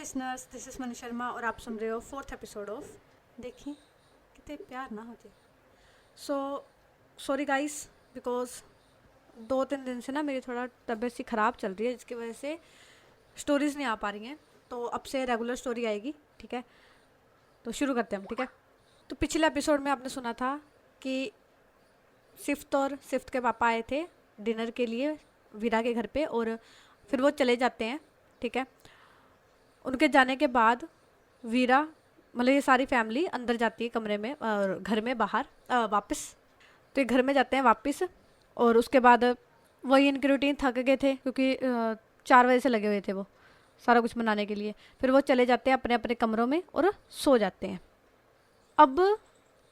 Listeners, this is money Sharma और आप सुन रहे हो 4th एपिसोड ऑफ देखिए कितने प्यार ना होते। सॉरी गाइस, बिकॉज 2-3 दिन से ना मेरी थोड़ा तबीयत सी ख़राब चल रही है, जिसकी वजह से स्टोरीज़ नहीं आ पा रही हैं। तो अब से रेगुलर स्टोरी आएगी, ठीक है। तो शुरू करते हैं हम, ठीक है। तो पिछले एपिसोड में आपने सुना था कि सिफ्त के पापा आए थे डिनर के लिए वीरा के घर पे, और फिर वो चले जाते हैं, ठीक है। उनके जाने के बाद वीरा मतलब ये सारी फैमिली अंदर जाती है कमरे में और घर में बाहर वापस। तो ये घर में जाते हैं वापस, और उसके बाद वही इनकी रूटीन, थक गए थे क्योंकि 4 बजे से लगे हुए थे वो सारा कुछ बनाने के लिए। फिर वो चले जाते हैं अपने अपने कमरों में और सो जाते हैं। अब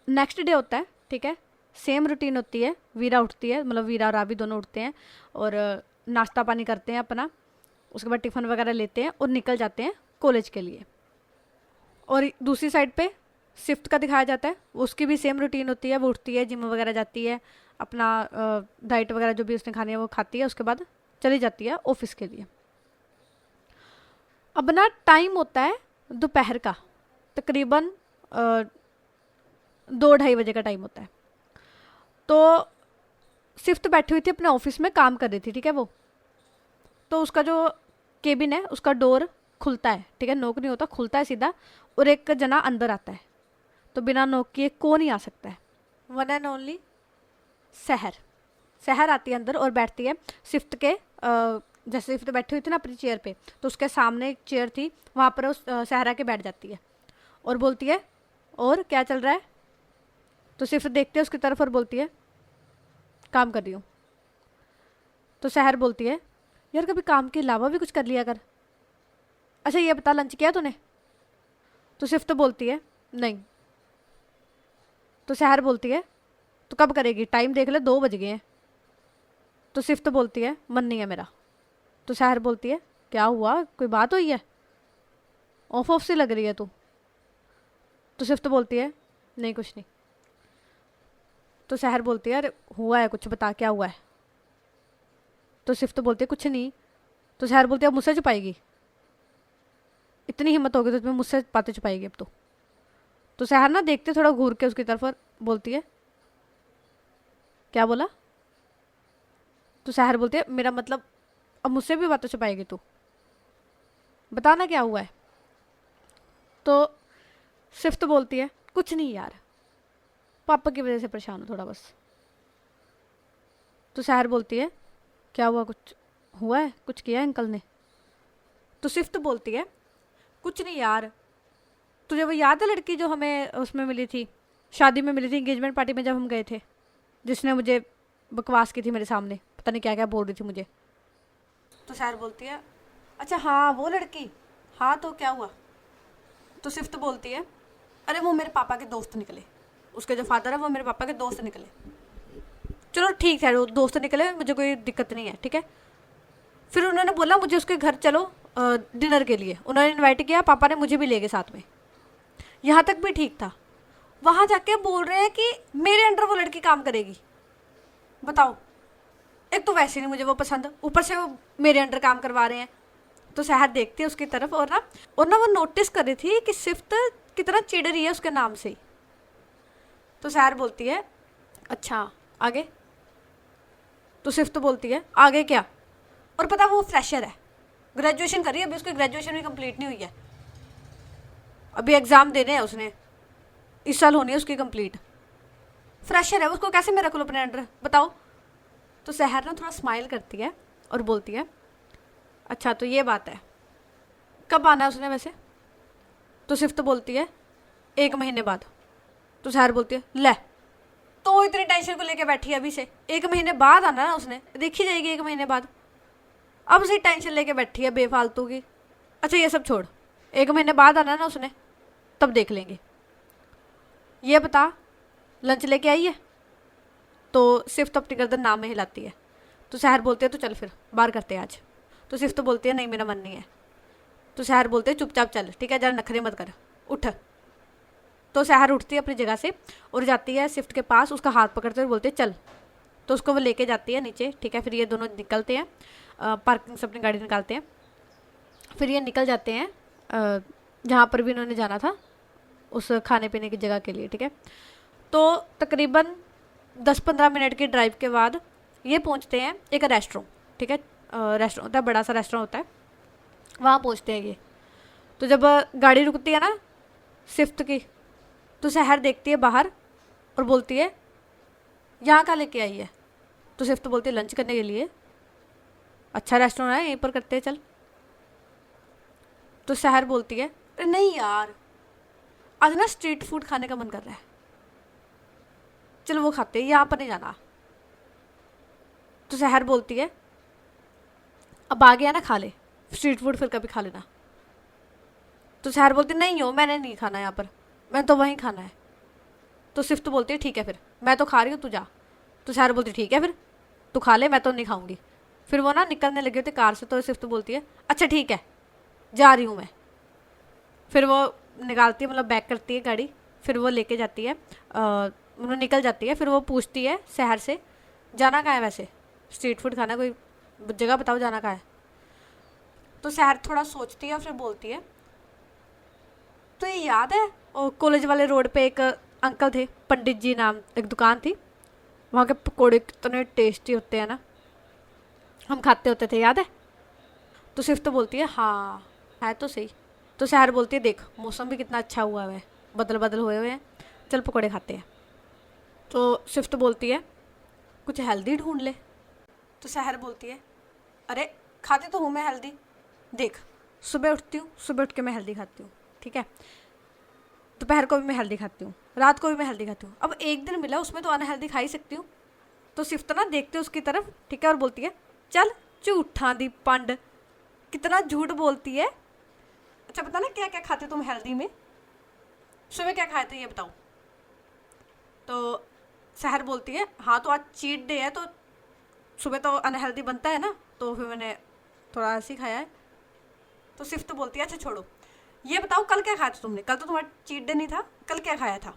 नेक्स्ट डे होता है, ठीक है। सेम रूटीन होती है। वीरा उठती है, मतलब वीरा और रावी दोनों उठते हैं और नाश्ता पानी करते हैं अपना। उसके बाद टिफ़िन वगैरह लेते हैं और निकल जाते हैं कॉलेज के लिए। और दूसरी साइड पे सिफ्ट का दिखाया जाता है। उसकी भी सेम रूटीन होती है। वो उठती है, जिम वगैरह जाती है, अपना डाइट वगैरह जो भी उसने खानी है वो खाती है, उसके बाद चली जाती है ऑफिस के लिए। अब ना टाइम होता है दोपहर का, तकरीबन 2-2:30 बजे का टाइम होता है। तो सिफ्ट बैठी हुई थी अपने ऑफिस में, काम कर रही थी, ठीक है वो। तो उसका जो केबिन है उसका डोर खुलता है, ठीक है। नॉक नहीं होता, खुलता है सीधा, और एक जना अंदर आता है। तो बिना नॉक किए कौन ही आ सकता है? वन एंड ओनली सहर आती है अंदर और बैठती है सिफ्ट के जैसे सिफ्ट बैठी हुई थी ना अपनी चेयर पे, तो उसके सामने एक चेयर थी, वहाँ पर उस सहरा के बैठ जाती है और बोलती है, और क्या चल रहा है? तो सिफ्ट देखती है उसकी तरफ और बोलती है, काम कर रही हूँ। तो सहर बोलती है, यार कभी काम के अलावा भी कुछ कर लिया कर। अच्छा ये बता, लंच किया तूने? तो सिफ्ट बोलती है, नहीं। तो सहर बोलती है, तो कब करेगी? टाइम देख ले, 2 बज गए हैं। तो सिफ्ट बोलती है, मन नहीं है मेरा। तो सहर बोलती है, क्या हुआ, कोई बात हुई है? ऑफ से लग रही है तू। तो सिफ्ट बोलती है, नहीं कुछ नहीं। तो सहर बोलती है, अरे हुआ है कुछ, बता क्या हुआ है? तो सिफ्ट बोलती है, कुछ नहीं। तो सहर बोलती है, अब मुझसे छुपाएगी? इतनी हिम्मत होगी तो तुम्हें मुझसे बातें छुपाएगी अब तो? तो सहर ना देखते थोड़ा घूर के उसकी तरफ और बोलती है, क्या बोला? तो सहर बोलती है, मेरा मतलब अब मुझसे भी बातें छुपाएगी तू? बताना क्या हुआ है? तो सिफ्ट बोलती है, कुछ नहीं यार, पापा की वजह से परेशान हूँ थोड़ा बस। तो सहर बोलती है, क्या हुआ, कुछ हुआ है, कुछ किया है अंकल ने? तो सिफ्ट बोलती है, कुछ नहीं यार, तुझे वो याद है लड़की जो हमें उसमें मिली थी, शादी में मिली थी, एंगेजमेंट पार्टी में जब हम गए थे, जिसने मुझे बकवास की थी मेरे सामने, पता नहीं क्या क्या बोल रही थी मुझे। तो सहर बोलती है, अच्छा हाँ वो लड़की, हाँ तो क्या हुआ? तो सिफ्ट बोलती है, अरे वो मेरे पापा के दोस्त निकले, उसके जो फादर है वो मेरे पापा के दोस्त निकले। चलो ठीक है, वो दोस्त निकले, मुझे कोई दिक्कत नहीं है, ठीक है। फिर उन्होंने बोला मुझे उसके घर चलो डिनर के लिए, उन्होंने इनवाइट किया, पापा ने मुझे भी ले गए साथ में। यहाँ तक भी ठीक था। वहाँ जाके बोल रहे हैं कि मेरे अंडर वो लड़की काम करेगी। बताओ, एक तो वैसे नहीं मुझे वो पसंद, ऊपर से वो मेरे अंडर काम करवा रहे हैं। तो सहर देखती है उसकी तरफ, और ना वो नोटिस कर रही थी कि सिफ्ट कितना चिढ़ रही है उसके नाम से। तो सहर बोलती है, अच्छा आगे? तो सिफ्ट बोलती है, आगे क्या? और पता वो फ्रेशर है, ग्रेजुएशन कर रही है, अभी उसकी ग्रेजुएशन भी कंप्लीट नहीं हुई है, अभी एग्ज़ाम देने हैं उसने, इस साल होनी है उसकी कंप्लीट। फ्रेशर है, उसको कैसे मैं रख लूँ अपने अंडर, बताओ? तो सहर ना थोड़ा स्माइल करती है और बोलती है, अच्छा तो ये बात है, कब आना है उसने वैसे? तो सिफ्ट बोलती है, 1 महीने बाद। तो सहर बोलती है, ले तो इतनी टेंशन को लेके बैठी है अभी से, 1 महीने बाद आना ना उसने, देखी जाएगी 1 महीने बाद, अब से टेंशन लेके बैठी है बेफालतू की। अच्छा ये सब छोड़, 1 महीने बाद आना ना उसने, तब देख लेंगे। ये बता, लंच लेके आई है? तो सिफ्ट अपनी गर्दन नाम में हिलाती है। तो सहर बोलते है, तो चल फिर बाहर करते हैं आज। तो सिफ्ट बोलती है, नहीं मेरा मन नहीं है। तो सहर बोलते है, चुपचाप चल, ठीक है, जरा नखरे मत कर, उठ। तो सहर उठती है अपनी जगह से और जाती है सिफ्ट के पास, उसका हाथ पकड़ते हुए बोलते है, चल। तो उसको वो लेके जाती है नीचे, ठीक है। फिर ये दोनों निकलते हैं, पार्किंग से अपनी गाड़ी निकालते हैं। फिर ये निकल जाते हैं जहाँ पर भी उन्होंने जाना था उस खाने पीने की जगह के लिए, ठीक है। तो तकरीबन 10-15 मिनट की ड्राइव के बाद ये पहुँचते हैं एक रेस्टोरेंट, ठीक है। रेस्टोरेंट होता है, बड़ा सा रेस्टोरेंट होता है, वहाँ पहुँचते हैं ये। तो जब गाड़ी रुकती है ना स्विफ्ट की, तो सहर देखती है बाहर और बोलती है यहाँ का लेके आई है। तो स्विफ्ट बोलती है लंच करने के लिए, अच्छा रेस्टोरेंट है यहीं पर करते हैं चल। तो सहर बोलती है अरे नहीं यार, आज ना स्ट्रीट फूड खाने का मन कर रहा है, चलो वो खाते हैं, यहाँ पर नहीं जाना। तो सहर बोलती है अब आ गया ना खा ले, स्ट्रीट फूड फिर कभी खा लेना। तो सहर बोलती नहीं हो, मैंने नहीं खाना यहाँ पर, मैंने तो वहीं खाना है। तो स्विफ्ट बोलती है ठीक है फिर, मैं तो खा रही हूँ तू जा। तो सहर बोलती ठीक है फिर तू खा ले, मैं तो नहीं खाऊंगी। फिर वो ना निकलने लगे होते कार से, तो स्विफ्ट बोलती है अच्छा ठीक है जा रही हूँ मैं। फिर वो निकालती है, मतलब बैक करती है गाड़ी, फिर वो लेके जाती है, वो निकल जाती है। फिर वो पूछती है शहर से जाना कहाँ है वैसे, स्ट्रीट फूड खाना, कोई जगह बताओ जाना कहाँ है। तो शहर थोड़ा सोचती है और फिर बोलती है तो ये याद है कॉलेज वाले रोड पे एक अंकल थे, पंडित जी नाम, एक दुकान थी, वहाँ के पकौड़े कितने टेस्टी होते हैं ना, हम खाते होते थे, याद है। तो सिर्फ तो बोलती है हाँ है तो सही। तो शहर बोलती है देख मौसम भी कितना अच्छा हुआ है, बदल बदल हुए हैं, चल पकौड़े खाते हैं। तो स्विफ्ट बोलती है कुछ हेल्दी ढूंढ ले। तो शहर बोलती है अरे खाती तो हूँ मैं हेल्दी, देख सुबह उठती हूँ, सुबह उठ के मैं हेल्दी खाती हूँ, ठीक है, दोपहर को भी मैं हेल्दी खाती हूँ, रात को भी मैं हेल्दी खाती हूँ, अब एक दिन मिला उसमें तो अनहेल्दी खा ही सकती हूँ। तो सिर्फ ना देखते उसकी तरफ, ठीक है, और बोलती है चल झूठा दी पंड, कितना झूठ बोलती है। अच्छा बता ना क्या क्या खाते तुम हेल्दी में, सुबह क्या खाए थे ये बताओ। तो शहर बोलती है हाँ तो आज चीट डे है तो सुबह तो अनहेल्दी बनता है ना, तो फिर मैंने थोड़ा ऐसे ही खाया है। तो सिर्फ तो बोलती है अच्छा छोड़ो, ये बताओ कल क्या खाया था तुमने, कल तो तुम्हारा चीट डे नहीं था, कल क्या खाया था।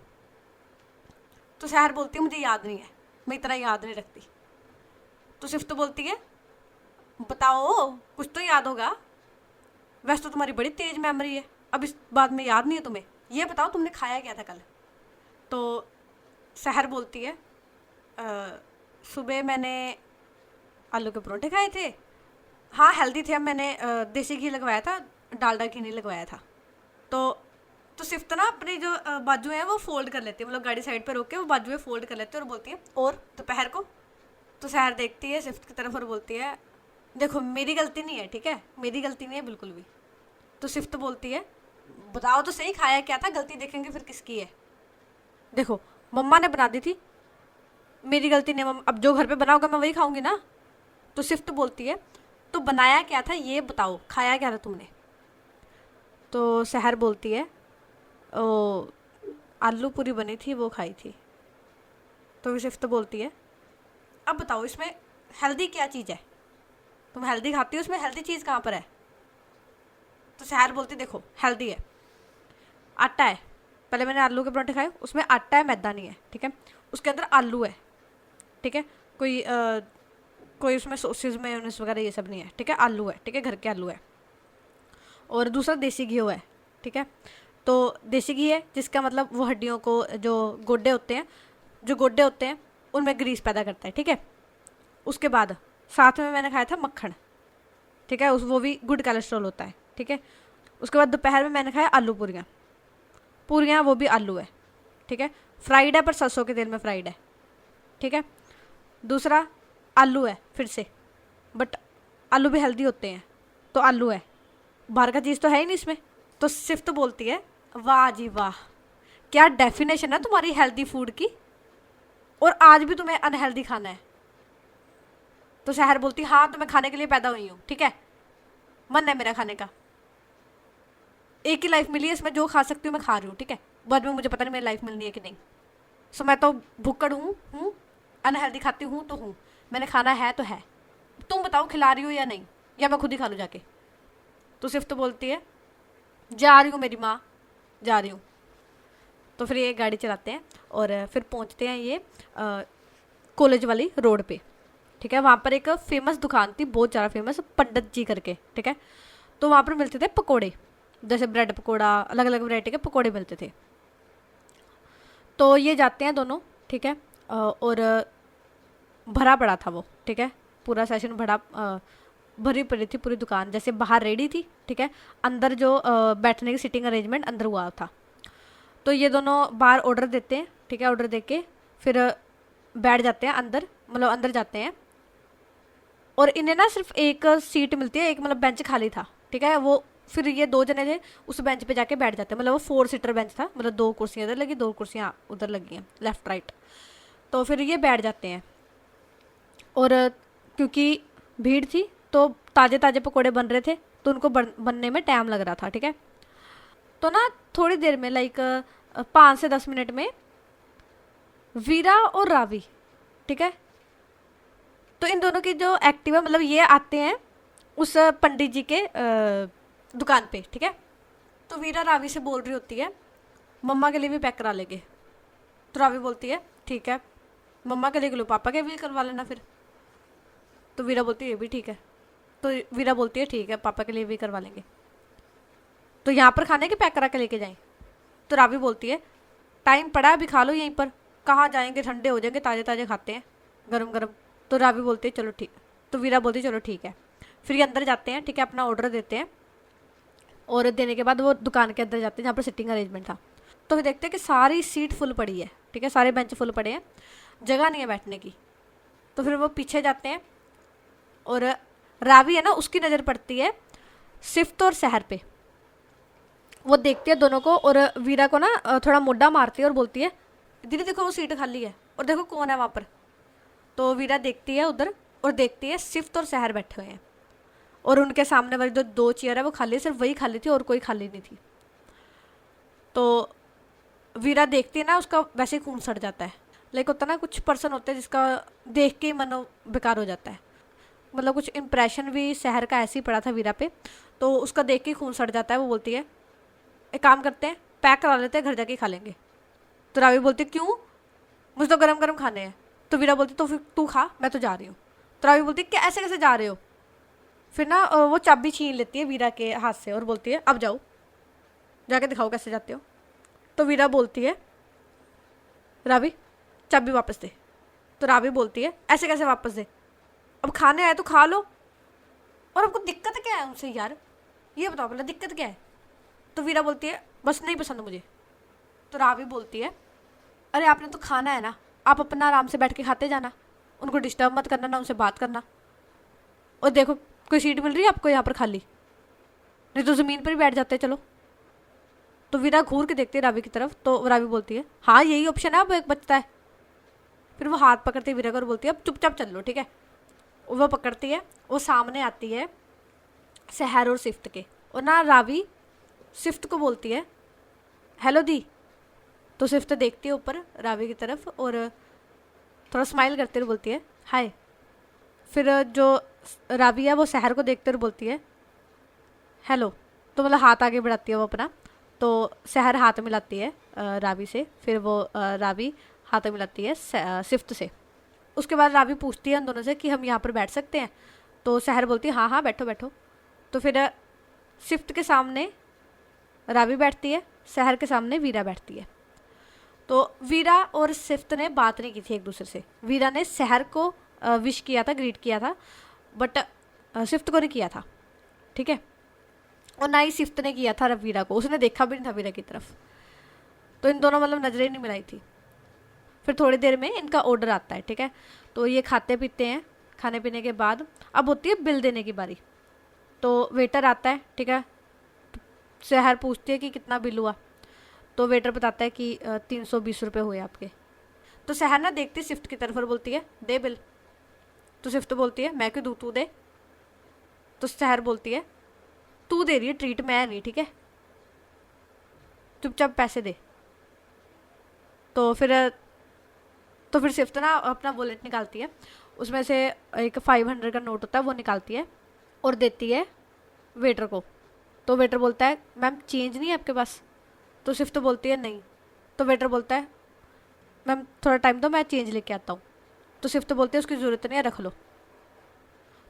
तो शहर बोलती है मुझे याद नहीं है, मैं इतना याद नहीं रखती। तो सिर्फ तो बोलती है बताओ कुछ तो याद होगा, वैसे तो तुम्हारी बड़ी तेज मेमोरी है, अब इस बात में याद नहीं है तुम्हें, ये बताओ तुमने खाया क्या था कल। तो शहर बोलती है सुबह मैंने आलू के परोठे खाए थे, हाँ हेल्दी थे, अब मैंने देसी घी लगवाया था, डालडा घी नहीं लगवाया था। तो सिर्फ ना अपनी जो बाजू है वो फोल्ड कर लेती है, मतलब गाड़ी साइड पर रोक के वो बाजू फोल्ड कर लेती है और बोलती है और दोपहर को। तो शहर देखती है सिर्फ की तरफ और बोलती है देखो मेरी गलती नहीं है, ठीक है, मेरी गलती नहीं है बिल्कुल भी। तो सिर्फ बोलती है बताओ तो सही खाया क्या था, गलती देखेंगे फिर किसकी है, देखो मम्मा ने बना दी थी, मेरी गलती नहीं, अब जो घर पे बना होगा मैं वही खाऊंगी ना। तो सिर्फ बोलती है तो बनाया क्या था ये बताओ, खाया क्या था तुमने। तो शहर बोलती है ओ आलू पूरी बनी थी वो खाई थी। तो सिर्फ बोलती है अब बताओ इसमें हेल्दी क्या चीज़ है, तुम हेल्दी खाती हो, उसमें हेल्दी चीज़ कहाँ पर है। तो शहर बोलती देखो हेल्दी है, आटा है, पहले मैंने आलू के पराठे खाए, उसमें आटा है मैदा नहीं है, ठीक है, उसके अंदर आलू है, ठीक है, कोई उसमें सॉसेज मेयोनीज वगैरह ये सब नहीं है, ठीक है, आलू है, ठीक है, घर के आलू है। और दूसरा देसी घी है, ठीक है। तो देसी घी है जिसका मतलब वो हड्डियों को जो गोड्डे होते हैं उनमें ग्रीस पैदा करता है, ठीक है। उसके बाद साथ में मैंने खाया था मक्खन, ठीक है, वो भी गुड कोलेस्ट्रॉल होता है, ठीक है। उसके बाद दोपहर में मैंने खाया आलू पूरियाँ वो भी आलू है, ठीक है, फ्राइड है पर सरसों के तेल में फ्राइड है, ठीक है। दूसरा आलू है फिर से, बट आलू भी हेल्दी होते हैं, तो आलू है, बाहर का चीज़ तो है ही नहीं इसमें। तो सिर्फ तो बोलती है वाह जी वाह, क्या डेफिनेशन है तुम्हारी हेल्दी फूड की, और आज भी तुम्हें अनहेल्दी खाना है। तो शहर बोलती हाँ तो मैं खाने के लिए पैदा हुई हूँ, ठीक है, मन है मेरा खाने का, एक ही लाइफ मिली है, इसमें जो खा सकती हूँ मैं खा रही हूँ, ठीक है, बाद में मुझे पता नहीं मेरी लाइफ मिलनी है कि नहीं। सो मैं तो भुक्कड़ हूँ, अनहेल्दी खाती हूँ तो हूँ, मैंने खाना है तो है, तुम बताओ खिला रही हो या नहीं, या मैं खुद ही खा लूँ जाके। तो सिर्फ तो बोलती है जा रही हूँ मेरी माँ, जा रही हूँ। तो फिर ये गाड़ी चलाते हैं और फिर पहुँचते हैं ये कॉलेज वाली रोड पे, ठीक है। वहाँ पर एक फेमस दुकान थी, बहुत ज़्यादा फेमस, पंडित जी करके, ठीक है। तो वहाँ पर मिलते थे पकोड़े, जैसे ब्रेड पकोड़ा, अलग अलग वैरायटी के पकोड़े मिलते थे। तो ये जाते हैं दोनों, ठीक है। और भरा पड़ा था वो, ठीक है, पूरा सेशन भरा, भरी पड़ी थी पूरी दुकान, जैसे बाहर रेडी थी, ठीक है, अंदर जो बैठने की सीटिंग अरेंजमेंट अंदर हुआ था। तो ये दोनों बाहर ऑर्डर देते हैं, ठीक है, ऑर्डर देके फिर बैठ जाते हैं अंदर, मतलब अंदर जाते हैं। और इन्हें ना सिर्फ एक सीट मिलती है, एक मतलब बेंच खाली था, ठीक है। वो फिर ये 2 जने थे, उस बेंच पे जाके बैठ जाते हैं, मतलब वो 4 सीटर बेंच था, मतलब 2 कुर्सियाँ इधर लगी, 2 कुर्सियाँ उधर लगी हैं, लेफ्ट राइट। तो फिर ये बैठ जाते हैं। और क्योंकि भीड़ थी तो ताज़े ताज़े पकोड़े बन रहे थे, तो उनको बनने में टाइम लग रहा था, ठीक है। तो ना थोड़ी देर में, लाइक 5 से 10 मिनट में, वीरा और रावी, ठीक है, तो इन दोनों की जो एक्टिवा, मतलब ये आते हैं उस पंडित जी के दुकान पे, ठीक है। तो वीरा रावी से बोल रही होती है मम्मा के लिए भी पैक करा लेंगे। तो रावी बोलती है ठीक है, मम्मा के लिए लो, पापा के भी करवा लेना फिर। तो वीरा बोलती है ये भी ठीक है। तो वीरा बोलती है ठीक है, पापा के लिए भी करवा लेंगे। तो यहाँ पर खाने के पैक करा के लेके जाएं। तो रावी बोलती है टाइम पड़ा है, अभी खा लो यहीं पर, कहाँ जाएंगे, ठंडे हो जाएंगे, ताज़े ताज़े खाते हैं गरम गरम। तो रावी बोलती है चलो ठीक। तो वीरा बोलती है चलो ठीक है। फिर ये अंदर जाते हैं, ठीक है, अपना ऑर्डर देते हैं। और देने के बाद वो दुकान के अंदर जाते हैं जहाँ पर सिटिंग अरेंजमेंट था। तो फिर देखते हैं कि सारी सीट फुल पड़ी है, ठीक है, सारे बेंच फुल पड़े हैं, जगह नहीं है बैठने की। तो फिर वो पीछे जाते हैं और रावी है ना, उसकी नज़र पड़ती है सिफ्त और सहर पे। वो देखती है दोनों को और वीरा को ना थोड़ा मोटा मारती है और बोलती है दीदी देखो वो सीट खाली है और देखो कौन है वहाँ पर। तो वीरा देखती है उधर और देखती है सिफ्त और सहर बैठे हुए हैं, और उनके सामने वाली जो 2 चेयर है वो खाली है, सिर्फ वही खाली थी और कोई खाली नहीं थी। तो वीरा देखती है ना, उसका वैसे ही खून सड़ जाता है। लाइक होता ना, कुछ पर्सन होते हैं जिसका देख के ही मन बेकार हो जाता है, मतलब कुछ इंप्रेशन भी शहर का ऐसे ही पड़ा था वीरा पे, तो उसका देख के ही खून सड़ जाता है। वो बोलती है एक काम करते हैं, पैक करा लेते हैं, घर जाके खा लेंगे। तो रावी बोलती है क्यों, मुझे तो गरम गरम खाने हैं। तो वीरा बोलती तो फिर तू खा, मैं तो जा रही हूँ। तो रावी बोलती क्या ऐसे कैसे जा रहे हो। फिर ना वो चाबी छीन लेती है वीरा के हाथ से और बोलती है अब जाओ, जाके दिखाओ कैसे जाते हो। तो वीरा बोलती है रावी चाबी वापस दे। तो रावी बोलती है ऐसे कैसे वापस दे, अब खाने आए तो खा लो, और आपको दिक्कत क्या है उनसे यार, ये बताओ पहले दिक्कत क्या है। तो वीरा बोलती है बस नहीं पसंद मुझे। तो रावी बोलती है अरे आपने तो खाना है ना, आप अपना आराम से बैठ के खाते जाना, उनको डिस्टर्ब मत करना, ना उनसे बात करना। और देखो कोई सीट मिल रही है आपको यहाँ पर खाली, नहीं तो ज़मीन पर ही बैठ जाते चलो। तो वीरा घूर के देखती है रावी की तरफ। तो रावी बोलती है हाँ यही ऑप्शन है, अब एक बचता है। फिर वो हाथ पकड़ती है वीरा को और बोलती है अब चुपचाप चल लो, ठीक है। वो पकड़ती है, वो सामने आती है सहर और सिफ्त के, और ना रावी सिफ्त को बोलती है हेलो दी। तो सिफ्त देखती है ऊपर रावी की तरफ और थोड़ा स्माइल करते हुए बोलती है हाय। फिर जो रावी है वो सहर को देखते हुए बोलती है हेलो। तो मतलब हाथ आगे बढ़ाती है वो अपना। तो सहर हाथ मिलाती है रावी से, फिर वो रावी हाथ मिलाती है सिफ्त से। उसके बाद रावी पूछती है उन दोनों से कि हम यहाँ पर बैठ सकते हैं। तो सहर बोलती है हाँ हाँ बैठो बैठो। तो फिर सिफ्त के सामने रावी बैठती है, सहर के सामने वीरा बैठती है। तो वीरा और सिफ्त ने बात नहीं की थी एक दूसरे से। वीरा ने सहर को विश किया था, ग्रीट किया था, बट सिफ्त को नहीं किया था, ठीक है। और ना ही सिफ्त ने किया था वीरा को, उसने देखा भी नहीं था वीरा की तरफ। तो इन दोनों मतलब नजरें नहीं मिलाई थी। फिर थोड़ी देर में इनका ऑर्डर आता है, ठीक है। तो ये खाते पीते हैं, खाने पीने के बाद अब होती है बिल देने की बारी। तो वेटर आता है, ठीक है। सहर पूछती है कि कितना बिल हुआ। तो वेटर बताता है कि 320 रुपये हुए आपके। तो सहर ना देखती सिफ्ट की तरफ और बोलती है दे बिल। तो सिफ्ट बोलती है मैं क्यों दूँ, तू दे। तो सहर बोलती है तू दे रही है ट्रीट, मैं नहीं, ठीक है, चुपचाप पैसे दे। तो फिर सिफ्ट ना अपना वॉलेट निकालती है, उसमें से एक 500 का नोट होता है वो निकालती है और देती है वेटर को। तो वेटर बोलता है मैम चेंज नहीं है आपके पास। तो सिफ्ट बोलती है नहीं। तो वेटर बोलता है मैम थोड़ा टाइम दो, मैं चेंज लेके आता हूँ। तो सिफ्ट बोलती है उसकी ज़रूरत नहीं है, रख लो।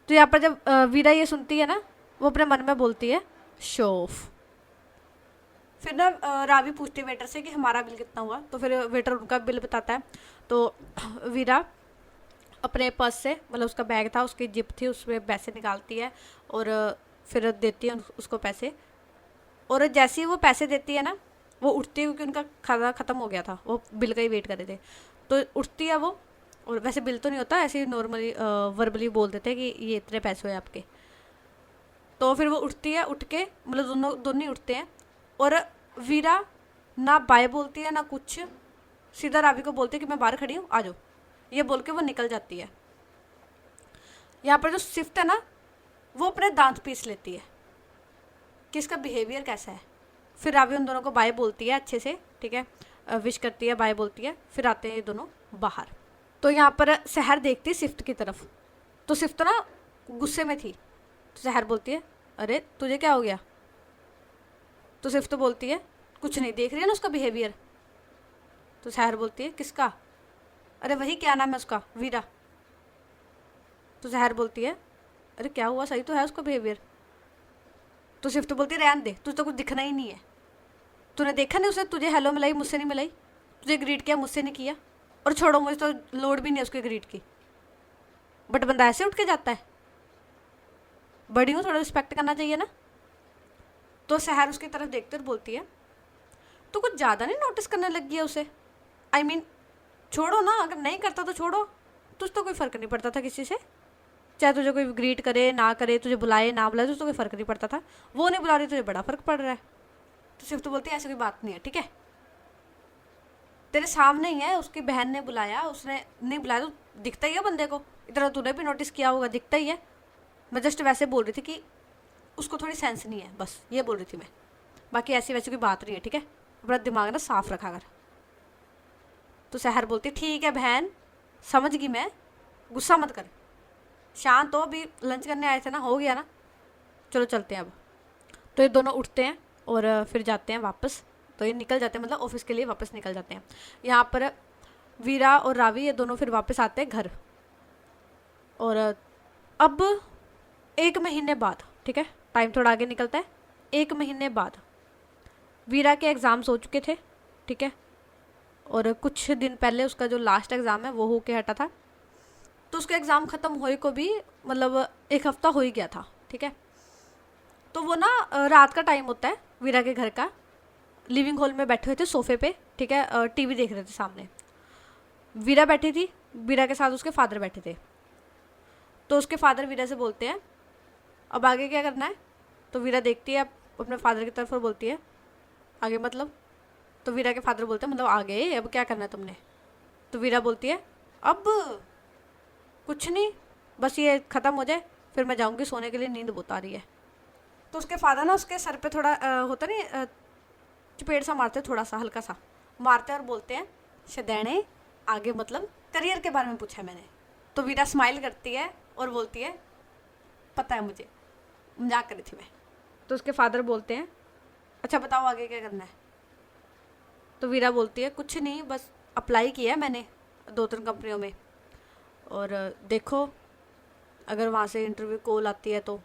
तो यहाँ पर जब वीरा ये सुनती है ना, वो अपने मन में बोलती है शो ऑफ। फिर ना रावी पूछती है वेटर से कि हमारा बिल कितना हुआ, तो फिर वेटर उनका बिल बताता है। तो वीरा अपने पर्स से, मतलब उसका बैग था, उसकी जिप थी, उसमें पैसे निकालती है और फिर देती है उसको पैसे। और जैसे ही वो पैसे देती है ना, वो उठती है क्योंकि उनका खाना ख़त्म हो गया था, वो बिल का ही वेट कर रहे थे। तो उठती है वो, और वैसे बिल तो नहीं होता, ऐसे ही नॉर्मली वर्बली बोल देते हैं कि ये इतने पैसे हुए आपके। तो फिर वो उठती है, उठ के मतलब दोनों दोनों ही उठते हैं। और वीरा ना बाय बोलती है ना कुछ, सीधा रावी को बोलती है कि मैं बाहर खड़ी हूँ, आ जाओ, ये बोल के वो निकल जाती है। यहाँ पर जो सिफ्ट है ना, वो अपने दांत पीस लेती है कि इसका बिहेवियर कैसा है। फिर रावी उन दोनों को बाय बोलती है अच्छे से, ठीक है, विश करती है, बाय बोलती है, फिर आते हैं ये दोनों बाहर। तो यहाँ पर सहर देखती है सिफ्ट की तरफ, तो सिफ्ट तो ना गुस्से में थी। तो सहर बोलती है, अरे तुझे क्या हो गया? तो सिफ्ट तो बोलती है, कुछ नहीं, देख रही है ना उसका बिहेवियर। तो सहर बोलती है, किसका? अरे वही, क्या नाम है उसका, वीरा। तो सहर बोलती है, अरे क्या हुआ, सही तो है उसका बिहेवियर। तो सिफ्ट बोलती है, रहने दे, तुझे तो कुछ दिखना ही नहीं है। तूने देखा नहीं उसने तुझे हेलो मिलाई, मुझसे नहीं मिलाई, तुझे ग्रीट किया, मुझसे नहीं किया। और छोड़ो, मुझे तो लोड भी नहीं है उसके ग्रीट की। बट बंदा ऐसे उठ के जाता है, बड़ी हूँ, थोड़ा रिस्पेक्ट करना चाहिए ना। तो सहर उसकी तरफ देखते और बोलती है, तो कुछ ज़्यादा नहीं नोटिस करने लग गया उसे? आई मीन छोड़ो ना, अगर नहीं करता तो छोड़ो, तुझ तो कोई फ़र्क नहीं पड़ता था किसी से, चाहे तुझे कोई ग्रीट करे ना करे, तुझे बुलाए ना बुलाए, तुझे तो कोई फ़र्क नहीं पड़ता था। वो नहीं बुला रही, तुझे बड़ा फ़र्क पड़ रहा है। तो सिर्फ तो बोलती है, ऐसी कोई बात नहीं है, ठीक है, तेरे सामने ही है, उसकी बहन ने बुलाया, उसने नहीं बुलाया तो दिखता ही है बंदे को, इतना तूने भी नोटिस किया होगा, दिखता ही है। मैं जस्ट वैसे बोल रही थी कि उसको थोड़ी सेंस नहीं है, बस ये बोल रही थी मैं, बाकी ऐसी वैसी कोई बात नहीं है, ठीक है, अपना दिमाग ना साफ रखा कर। तो सहर बोलती, ठीक है बहन, समझ गई मैं, गुस्सा मत कर, शांत हो, अभी लंच करने आए थे ना, हो गया ना, चलो चलते हैं अब। तो ये दोनों उठते हैं और फिर जाते हैं वापस। तो ये निकल जाते हैं, मतलब ऑफिस के लिए वापस निकल जाते हैं। यहाँ पर वीरा और रावी ये दोनों फिर वापस आते हैं घर। और अब 1 महीने बाद, ठीक है, टाइम थोड़ा आगे निकलता है, 1 महीने बाद वीरा के एग्ज़ाम्स हो चुके थे, ठीक है, और कुछ दिन पहले उसका जो लास्ट एग्ज़ाम है वो होके हटा था। तो उसका एग्ज़ाम ख़त्म होए को भी मतलब 1 हफ्ता हो ही गया था, ठीक है। तो वो ना रात का टाइम होता है वीरा के घर का, लिविंग हॉल में बैठे हुए थे सोफे पे, ठीक है, टीवी देख रहे थे सामने। वीरा बैठी थी, वीरा के साथ उसके फादर बैठे थे। तो उसके फादर वीरा से बोलते हैं, अब आगे क्या करना है? तो वीरा देखती है अपने फादर की तरफ और बोलती है, आगे मतलब? तो वीरा के फादर बोलते हैं, मतलब आगे अब क्या करना है तुमने? तो वीरा बोलती है, अब कुछ नहीं, बस ये ख़त्म हो जाए फिर मैं जाऊँगी सोने के लिए, नींद बहुत आ रही है। तो उसके फादर ना उसके सर पे थोड़ा होता नहीं, चपेट सा मारते, थोड़ा सा हल्का सा मारते और बोलते हैं, शदैने, आगे मतलब करियर के बारे में पूछा है मैंने। तो वीरा स्माइल करती है और बोलती है, पता है मुझे, मजाक करी थी मैं। तो उसके फादर बोलते हैं, अच्छा बताओ आगे क्या करना है? तो वीरा बोलती है, कुछ नहीं, बस अप्लाई किया है मैंने 2-3 कंपनियों में, और देखो अगर वहाँ से इंटरव्यू कॉल आती है तो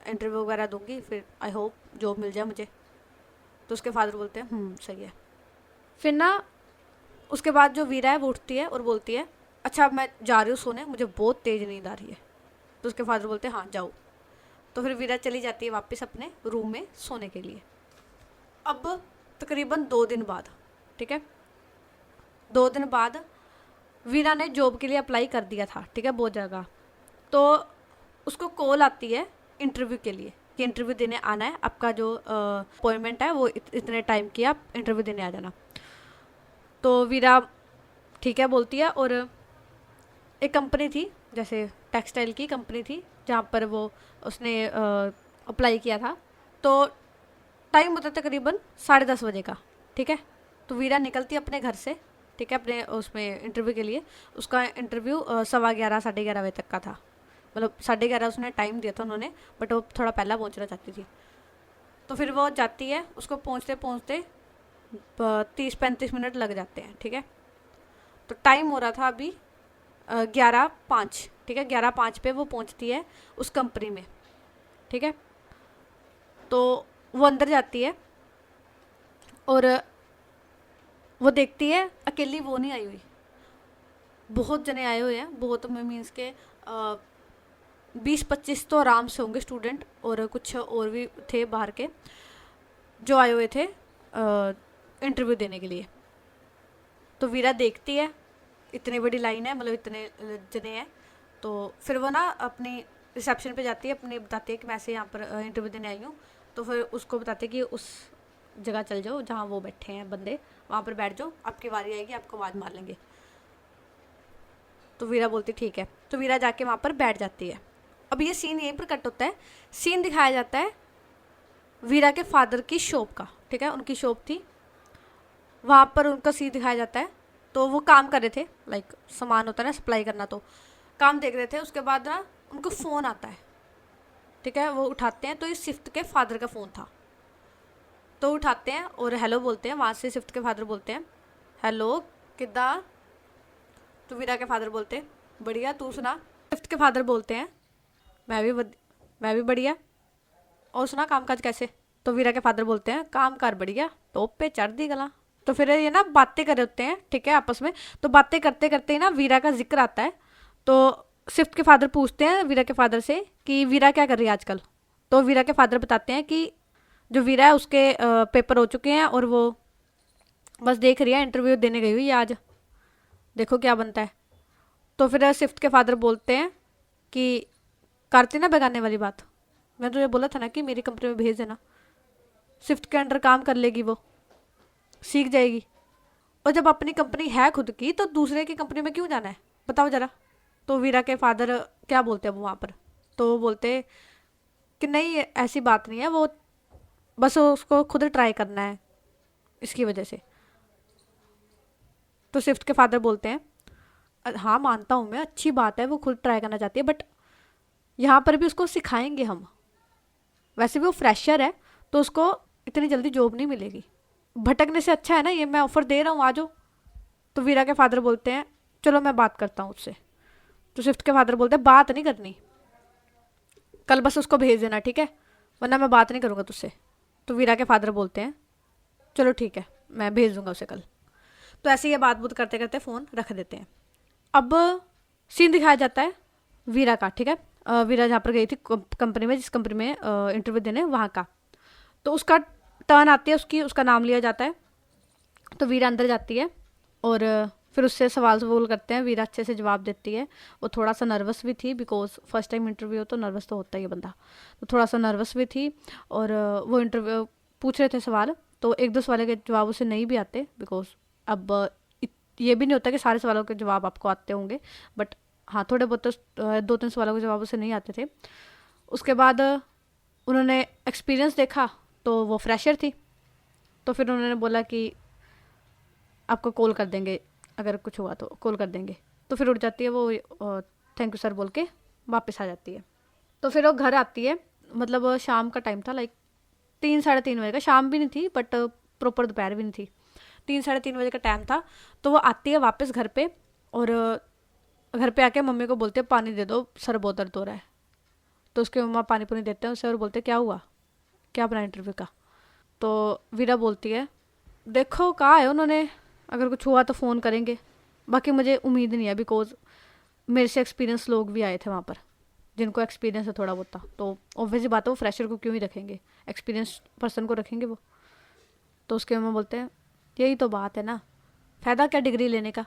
इंटरव्यू वगैरह दूंगी, फिर आई होप जॉब मिल जाए मुझे। तो उसके फादर बोलते हैं, सही है। फिर ना उसके बाद जो वीरा है वो उठती है और बोलती है, अच्छा अब मैं जा रही हूँ सोने, मुझे बहुत तेज़ नींद आ रही है। तो उसके फादर बोलते हैं, हाँ जाओ। तो फिर वीरा चली जाती है वापस अपने रूम में सोने के लिए। अब तकरीबन 2 दिन बाद, ठीक है, 2 दिन बाद वीरा ने जॉब के लिए अप्लाई कर दिया था, ठीक है, बहुत जगह। तो उसको कॉल आती है इंटरव्यू के लिए कि इंटरव्यू देने आना है, आपका जो अपॉइंटमेंट है वो इतने टाइम की, आप इंटरव्यू देने आ जाना। तो वीरा ठीक है बोलती है, और एक कंपनी थी, जैसे टेक्सटाइल की कंपनी थी जहाँ पर वो उसने अप्लाई किया था। तो टाइम होता है तकरीबन 10:30 बजे का, ठीक है। तो वीरा निकलती है अपने घर से, ठीक है, अपने उसमें इंटरव्यू के लिए। उसका इंटरव्यू 11:15 11:30 बजे तक का था, मतलब 11:30 उसने टाइम दिया था उन्होंने, बट वो थोड़ा पहला पहुंचना चाहती थी। तो फिर वो जाती है, उसको पहुंचते पहुंचते 30-35 मिनट लग जाते हैं, ठीक है। तो टाइम हो रहा था अभी 11:05, ठीक है, 11:05 पे वो पहुंचती है उस कंपनी में, ठीक है। तो वो अंदर जाती है और वो देखती है अकेली वो नहीं आई हुई, बहुत जने आए हुए हैं, बहुत मीन्स के 20-25 तो आराम से होंगे स्टूडेंट, और कुछ और भी थे बाहर के जो आए हुए थे इंटरव्यू देने के लिए। तो वीरा देखती है इतनी बड़ी लाइन है, मतलब इतने जने हैं, तो फिर वो ना अपनी रिसेप्शन पे जाती है, अपने बताती है कि मैं ऐसे यहाँ पर इंटरव्यू देने आई हूँ। तो फिर उसको बताते हैं कि उस जगह चल जाओ जहाँ वो बैठे हैं बंदे, वहाँ पर बैठ जाओ, आपकी बारी आएगी, आपको आवाज़ मार लेंगे। तो वीरा बोलती ठीक है। तो वीरा जाके वहाँ पर बैठ जाती है। अब ये सीन यहीं पर कट होता है, सीन दिखाया जाता है वीरा के फादर की शॉप का, ठीक है, उनकी शॉप थी, वहाँ पर उनका सीन दिखाया जाता है। तो वो काम कर रहे थे, लाइक सामान होता है ना सप्लाई करना, तो काम देख रहे थे। उसके बाद ना उनको फ़ोन आता है, ठीक है, वो उठाते हैं, तो ये सिफ्त के फादर का फ़ोन था। तो उठाते हैं और हेलो बोलते हैं, वहाँ से सिफ्त के फादर बोलते हैं हेलो किदा। तो वीरा के फादर बोलते हैं बढ़िया, तू सुना। सिफ्त के फादर बोलते हैं मैं भी बढ़िया, और सुना काम काज कैसे। तो वीरा के फादर बोलते हैं काम कार बढ़िया, टॉप पे चढ़ दी गला। तो फिर ये ना बातें कर रहे होते हैं, ठीक है, आपस में। तो बातें करते करते ही ना वीरा का जिक्र आता है। तो सिफ्त के फादर पूछते हैं वीरा के फादर से कि वीरा क्या कर रही है आजकल। तो वीरा के फादर बताते हैं कि जो वीरा है उसके पेपर हो चुके हैं और वो बस देख रही है, इंटरव्यू देने गई हुई है आज, देखो क्या बनता है। तो फिर सिफ्त के फादर बोलते हैं कि करती ना बेगाने वाली बात, मैं तुझे बोला था ना कि मेरी कंपनी में भेज देना, सिफ्ट के अंडर काम कर लेगी, वो सीख जाएगी, और जब अपनी कंपनी है खुद की तो दूसरे की कंपनी में क्यों जाना है, बताओ ज़रा। तो वीरा के फादर क्या बोलते हैं वो वहाँ पर, तो वो बोलते कि नहीं ऐसी बात नहीं है, वो बस उसको खुद ट्राई करना है इसकी वजह से। तो सिफ्ट के फादर बोलते हैं हाँ मानता हूँ मैं, अच्छी बात है वो खुद ट्राई करना चाहती है, बट यहाँ पर भी उसको सिखाएंगे हम, वैसे भी वो फ्रेशर है तो उसको इतनी जल्दी जॉब नहीं मिलेगी, भटकने से अच्छा है ना ये मैं ऑफर दे रहा हूँ, आ जाओ। तो वीरा के फादर बोलते हैं चलो मैं बात करता हूँ उससे। तो स्विफ्ट के फादर बोलते हैं बात नहीं करनी, कल बस उसको भेज देना, ठीक है, वरना मैं बात नहीं करूँगा तुझसे। तो वीरा के फादर बोलते हैं चलो ठीक है मैं भेज दूंगा उसे कल। तो ऐसे ही बात बूत करते करते फ़ोन रख देते हैं। अब सीन दिखाया जाता है वीरा का, ठीक है, वीरा जहाँ पर गई थी कंपनी में, जिस कंपनी में इंटरव्यू देने, वहाँ का। तो उसका टर्न आती है, उसका नाम लिया जाता है। तो वीरा अंदर जाती है और फिर उससे सवाल सवाल करते हैं, वीरा अच्छे से जवाब देती है। वो थोड़ा सा नर्वस भी थी, बिकॉज फर्स्ट टाइम इंटरव्यू हो तो नर्वस तो होता ही है बंदा, तो थोड़ा सा नर्वस भी थी। और वो इंटरव्यू पूछ रहे थे सवाल, तो एक दो सवालों के जवाब उसे नहीं भी आते, बिकॉज अब ये भी नहीं होता कि सारे सवालों के जवाब आपको आते होंगे, बट हाँ थोड़े बहुत तो 2-3 सवालों के जवाब उसे नहीं आते थे। उसके बाद उन्होंने एक्सपीरियंस देखा तो वो फ्रेशर थी, तो फिर उन्होंने बोला कि आपको कॉल कर देंगे, अगर कुछ हुआ तो कॉल कर देंगे। तो फिर उठ जाती है वो, थैंक यू सर बोल के वापस आ जाती है। तो फिर वो घर आती है, मतलब शाम का टाइम था, लाइक 3-3:30 बजे का, शाम भी नहीं थी बट प्रॉपर दोपहर भी नहीं थी, 3-3:30 बजे का टाइम था। तो वो आती है वापस घर पे, और घर पे आके मम्मी को बोलते हैं पानी दे दो, सर बहुत दर्द हो रहा है। तो उसके मम्मा पानी पुनी देते हैं उसे और बोलते क्या हुआ, क्या अपना इंटरव्यू का। तो वीरा बोलती है देखो कहा है उन्होंने, अगर कुछ हुआ तो फ़ोन करेंगे, बाकी मुझे उम्मीद नहीं है, बिकॉज मेरे से एक्सपीरियंस लोग भी आए थे वहाँ पर जिनको एक्सपीरियंस है थोड़ा बहुत था, तो ऑब्वियसली बात है वो फ्रेशर को क्यों ही रखेंगे, एक्सपीरियंस पर्सन को रखेंगे वो। तो उसके मम्मा बोलते हैं यही तो बात है ना, फ़ायदा क्या डिग्री लेने का,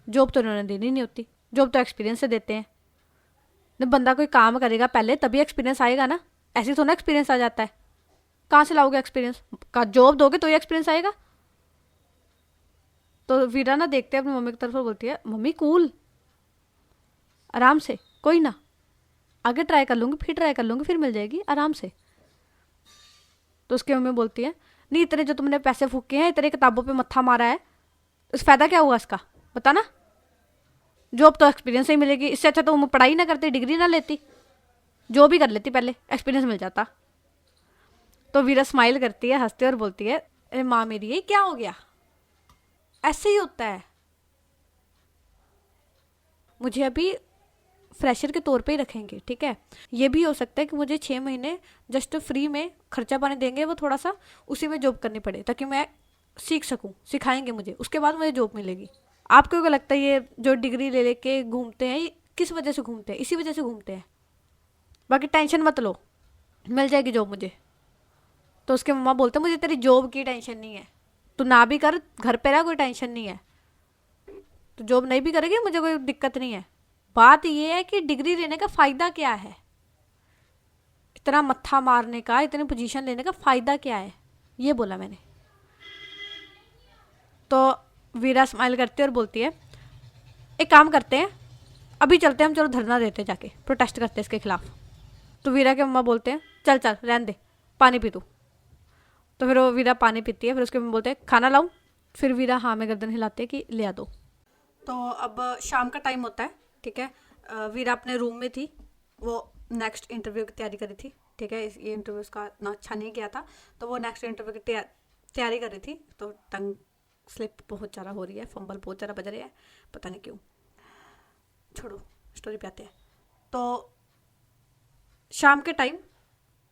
जॉब तो उन्होंने देनी नहीं होती, जॉब तो एक्सपीरियंस से देते हैं। जब बंदा कोई काम करेगा पहले तभी एक्सपीरियंस आएगा ना, ऐसे तो ना एक्सपीरियंस आ जाता है, कहाँ से लाओगे एक्सपीरियंस, का जॉब दोगे तो ही एक्सपीरियंस आएगा। तो वीरा ना देखते हैं अपनी मम्मी की तरफ और बोलती है मम्मी कूल, आराम से, कोई ना, आगे ट्राई कर लूँगी, फिर ट्राई कर लूँगी, फिर मिल जाएगी आराम से। तो उसकी मम्मी बोलती है नहीं इतने जो तुमने पैसे फूके हैं, इतने किताबों पे मत्था मारा है, उस फायदा क्या हुआ इसका, बता ना, जॉब तो एक्सपीरियंस ही मिलेगी, इससे अच्छा तो तुम पढ़ाई ना करती, डिग्री ना लेती, जो भी कर लेती पहले, एक्सपीरियंस मिल जाता। तो वीरा स्माइल करती है, हंसती है और बोलती है अरे माँ मेरी ये क्या हो गया, ऐसे ही होता है, मुझे अभी फ्रेशर के तौर पे ही रखेंगे, ठीक है, ये भी हो सकता है कि मुझे 6 महीने जस्ट फ्री में खर्चा पानी देंगे वो थोड़ा सा, उसी में जॉब करनी पड़े ताकि मैं सीख सकूं, सिखाएंगे मुझे, उसके बाद मुझे जॉब मिलेगी। आपको क्या लगता है ये जो डिग्री ले लेके घूमते हैं, ये किस वजह से घूमते हैं? इसी वजह से घूमते हैं। बाकी टेंशन मत लो, मिल जाएगी जॉब मुझे। तो उसके मम्मा बोलते मुझे तेरी जॉब की टेंशन नहीं है, तू ना भी कर, घर पे रह, कोई टेंशन नहीं है, तो जॉब नहीं भी करेगी मुझे कोई दिक्कत नहीं है। बात ये है कि डिग्री लेने का फ़ायदा क्या है, इतना मत्था मारने का, इतनी पोजीशन लेने का फ़ायदा क्या है, ये बोला मैंने। तो वीरा स्माइल करती है और बोलती है एक काम करते हैं, अभी चलते हैं हम, चलो धरना देते हैं, जाके प्रोटेस्ट करते हैं इसके खिलाफ। तो वीरा के मम्मा बोलते हैं चल चल रहने दे, पानी पी तू। तो फिर वो वीरा पानी पीती है, फिर उसके मम्मा बोलते हैं खाना लाऊं? फिर वीरा हाँ में गर्दन हिलाते हैं कि ले आ दो। तो अब शाम का टाइम होता है, ठीक है। वीरा अपने रूम में थी, वो नेक्स्ट इंटरव्यू की तैयारी कर रही थी, ठीक है। ये इंटरव्यू उसका इतना अच्छा नहीं गया था, तो वो नेक्स्ट इंटरव्यू की तैयारी कर रही थी। तो टंग स्लिप बहुत ज़्यादा हो रही है, फंबल बहुत ज़्यादा बज रही है, पता नहीं क्यों। छोड़ो, स्टोरी पे आते हैं। तो शाम के टाइम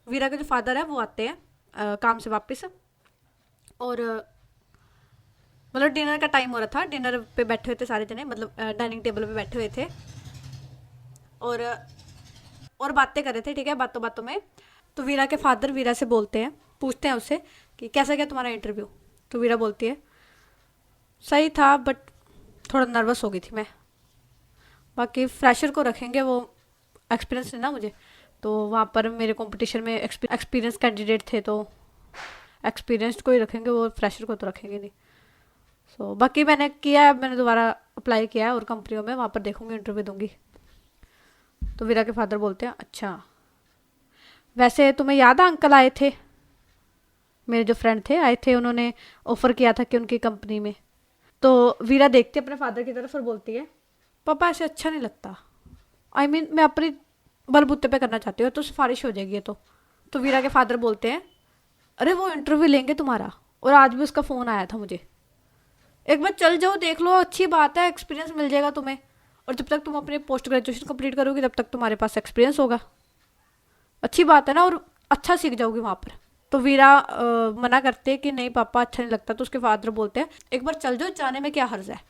वीरा के जो फादर है वो आते हैं काम से वापस, और मतलब डिनर का टाइम हो रहा था, डिनर पे बैठे हुए थे सारे जने, मतलब डाइनिंग टेबल पे बैठे हुए थे और बातें कर रहे थे, ठीक है, बातों बातों में। तो वीरा के फादर वीरा से बोलते हैं, पूछते हैं उससे कि कैसा गया तुम्हारा इंटरव्यू। तो वीरा बोलती है सही था बट थोड़ा नर्वस हो गई थी मैं, बाकी फ्रेशर को रखेंगे, वो एक्सपीरियंस है ना मुझे, तो वहाँ पर मेरे कंपटीशन में एक्सपीरियंस कैंडिडेट थे, तो एक्सपीरियंस्ड को ही रखेंगे, वो फ्रेशर को तो रखेंगे नहीं। सो बाकी मैंने किया है, मैंने दोबारा अप्लाई किया है और कंपनियों में, वहाँ पर देखूंगी, इंटरव्यू दूंगी। तो वीरा के फादर बोलते हैं अच्छा, वैसे तुम्हें याद है अंकल आए थे, मेरे जो फ्रेंड थे आए थे, उन्होंने ऑफर किया था कि उनकी कंपनी में। तो वीरा देखती है अपने फादर की तरफ और बोलती है पापा ऐसे अच्छा नहीं लगता, आई मीन मैं अपनी बलबूते पे करना चाहती हूँ, तो सिफारिश हो जाएगी ये तो वीरा के फादर बोलते हैं अरे वो इंटरव्यू लेंगे तुम्हारा, और आज भी उसका फ़ोन आया था मुझे, एक बार चल जाओ देख लो, अच्छी बात है, एक्सपीरियंस मिल जाएगा तुम्हें, और जब तक तुम अपने पोस्ट ग्रेजुएशन कंप्लीट करोगे तब तक तुम्हारे पास एक्सपीरियंस होगा, अच्छी बात है ना, और अच्छा सीख जाओगे वहाँ पर। तो वीरा मना करते कि नहीं पापा अच्छा नहीं लगता। तो उसके फादर बोलते हैं एक बार चल जाओ, जाने में क्या हर्ज है,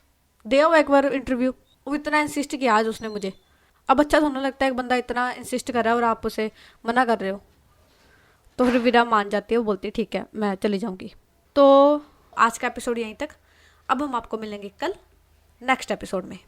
दे आओ एक बार इंटरव्यू। वो इतना इंसिस्ट किया आज उसने मुझे, अब अच्छा थोड़ा लगता है एक बंदा इतना इंसिस्ट कर रहा है और आप उसे मना कर रहे हो। तो फिर वीरा मान जाती है, वो बोलती है ठीक है मैं चली जाऊँगी। तो आज का एपिसोड यहीं तक, अब हम आपको मिलेंगे कल नेक्स्ट एपिसोड में।